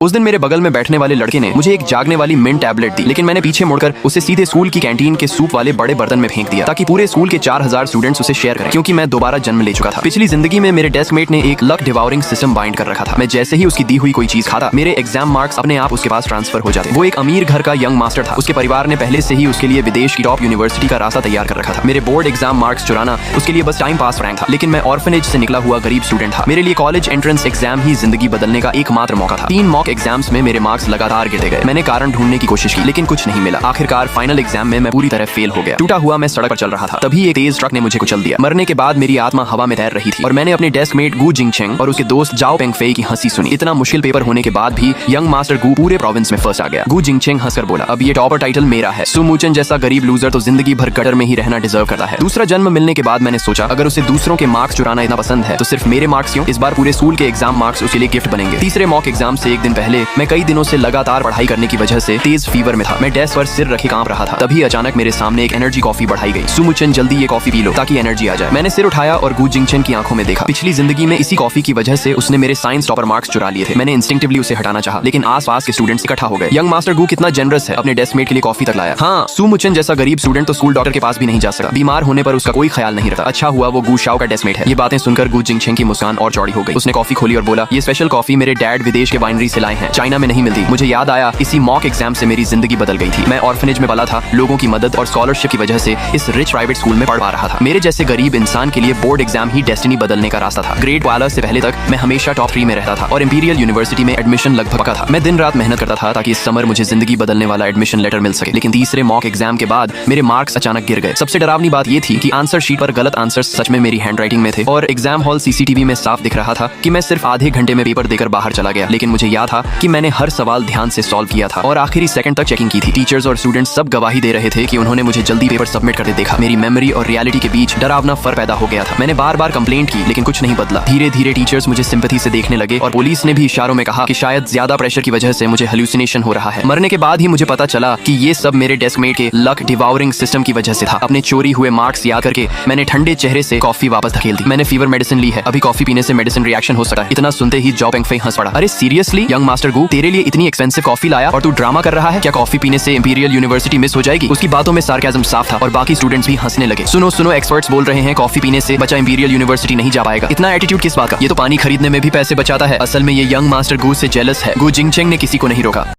उस दिन मेरे बगल में बैठने वाले लड़के ने मुझे एक जागने वाली मिंट टैबलेट दी, लेकिन मैंने पीछे मुड़कर उसे सीधे स्कूल की कैंटीन के सूप वाले बड़े बर्तन में फेंक दिया ताकि पूरे स्कूल के 4000 स्टूडेंट्स उसे शेयर करें, क्योंकि मैं दोबारा जन्म ले चुका था। पिछली जिंदगी में मेरे डेस्कमेट ने एक लक डिवाउरिंग सिस्टम बाइंड कर रखा था। मैं जैसे ही उसकी दी हुई कोई चीज खाता, मेरे एग्जाम मार्क्स अपने आप उसके पास ट्रांसफर हो जाते। वो एक अमीर घर का यंग मास्टर था। उसके परिवार ने पहले से ही उसके लिए विदेश की टॉप यूनिवर्सिटी का रास्ता तैयार कर रखा था। मेरे बोर्ड एग्जाम मार्क्स चुराना उसके लिए बस टाइम पास रैंक था, लेकिन मैं ऑर्फनेज से निकला हुआ गरीब स्टूडेंट था। मेरे लिए कॉलेज एंट्रेंस एग्जाम ही जिंदगी बदलने का एकमात्र मौका था। 3 मॉक एग्जाम्स में मेरे मार्क्स लगातार गिरते गए। मैंने कारण ढूंढने की कोशिश की, लेकिन कुछ नहीं मिला। आखिरकार फाइनल एग्जाम में मैं पूरी तरह फेल हो गया। टूटा हुआ मैं सड़क पर चल रहा था, तभी एक तेज ट्रक ने मुझे कुचल दिया। मरने के बाद मेरी आत्मा हवा में तैर रही थी और मैंने अपने डेस्कमेट गू जिंगचेंग और उसके दोस्त जाओ पेंगफेई की हंसी सुनी। इतना मुश्किल पेपर होने के बाद भी यंग मास्टर गू पूरे प्रोविंस में फर्स्ट आ गया। गू जिंगचेंग हंसकर बोला, अब ये टॉपर टाइटल मेरा है। सुमुचन जैसा गरीब लूजर तो जिंदगी भर गटर में ही रहना डिजर्व करता है। दूसरा जन्म मिलने के बाद मैंने सोचा, अगर उसे दूसरों के मार्क्स चुराना इतना पसंद है तो सिर्फ मेरे मार्क्स क्यों? इस बार पूरे स्कूल के एग्जाम मार्क्स उसके लिए गिफ्ट बनेंगे। तीसरे मॉक एग्जाम से एक दिन पहले मैं कई दिनों से लगातार पढ़ाई करने की वजह से तेज फीवर में था। मैं डेस्क पर सिर रखे कांप रहा था। तभी अचानक मेरे सामने एक एनर्जी कॉफी बढ़ाई गई। सुमुचन, जल्दी ये कॉफी पी लो ताकि एनर्जी आ जाए। मैंने सिर उठाया और गू जिंगचेन की आंखों में देखा। पिछली जिंदगी में इसी कॉफी की वजह से उसने मेरे साइंस टॉपर मार्क्स चुरा लिए थे। मैंने इंस्टिंक्टिवली उसे हटाना चाहा, लेकिन आसपास के स्टूडेंट्स इकट्ठा हो गए। यंग मास्टर गू कितना जनरस है, अपने डेस्कमेट के लिए कॉफी तक लाया। हाँ, सुमुचन जैसा गरीब स्टूडेंट तो स्कूल डॉक्टर के पास भी नहीं जा सकता। बीमार होने पर उसका कोई ख्याल नहीं रखता। अच्छा हुआ वो गू शाओ का डेस्कमेट है। ये बातें सुनकर गू जिंगचेन की मुस्कान और चौड़ी हो गई। उसने कॉफी खोली और बोला, ये स्पेशल कॉफी मेरे डैड विदेश के वाइनरी से लाए हैं, चाइना में नहीं मिलती। मुझे याद आया, इसी मॉक एग्जाम से मेरी जिंदगी बदल गई थी। मैं ऑर्फनेज में पला था। लोगों की मदद और स्कॉलरशिप की वजह से इस रिच प्राइवेट स्कूल में पढ़ पा रहा था। मेरे जैसे गरीब इंसान के लिए बोर्ड एग्जाम ही डेस्टिनी बदलने का रास्ता था। ग्रेड 12 से पहले तक मैं हमेशा टॉप 3 में रहता था और इंपीरियल यूनिवर्सिटी में एडमिशन लगभग पक्का था। मैं दिन रात मेहनत करता था ताकि इस समर मुझे जिंदगी बदलने वाला एडमिशन लेटर मिल सके। लेकिन तीसरे मॉक एग्जाम के बाद मेरे मार्क्स अचानक गिर गए। सबसे डरावनी बात यह थी कि आंसर शीट पर गलत आंसर सच में मेरी हैंडराइटिंग में थे और एग्जाम हॉल सीसीटीवी में साफ दिख रहा था कि मैं सिर्फ आधे घंटे में पेपर देकर बाहर चला गया। लेकिन मुझे याद था कि मैंने हर सवाल ध्यान से सॉल्व किया था और आखिरी सेकंड तक चेकिंग की थी। टीचर्स और स्टूडेंट्स सब गवाही दे रहे थे कि उन्होंने मुझे जल्दी पेपर सबमिट करते देखा। मेरी मेमोरी और रियलिटी के बीच डरावना फर्क पैदा हो गया था। मैंने बार बार कंप्लेंट की, लेकिन कुछ नहीं बदला। धीरे धीरे टीचर्स मुझे सिंपैथी से देखने लगे और पुलिस ने भी इशारों में कहा कि शायद ज्यादा प्रेशर की वजह से मुझे हेलुसिनेशन हो रहा है। मरने के बाद ही मुझे पता चला कि ये सब मेरे डेस्कमेट के लक डिवाउरिंग सिस्टम की वजह से था। अपने चोरी हुए मार्क्स याद करके मैंने ठंडे चेहरे से कॉफी वापस धकेल दी। मैंने फीवर मेडिसिन ली है, अभी कॉफी पीने से मेडिसिन रिएक्शन हो सकता है। इतना सुनते ही जाओ पेंगफेई हंस पड़ा। अरे सीरियसली यंग मास्टर गू, तेरे लिए इतनी एक्सपेंसिव कॉफी लाया और तू ड्रामा कर रहा है? क्या कॉफी पीने से इंपीरियल यूनिवर्सिटी मिस हो जाएगी? उसकी बातों में सार्केज्म साफ था और बाकी स्टूडेंट्स भी हंसने लगे। सुनो सुनो, एक्सपर्ट्स बोल रहे हैं कॉफी पीने से बच्चा इंपीरियल यूनिवर्सिटी नहीं जा पाएगा। इतना एटीट्यूड किस बात का? ये तो पानी खरीदने में भी पैसे बचाता है। असल में ये यंग मास्टर गू से जेलस है। गू जिंगचेंग ने किसी को नहीं रोका।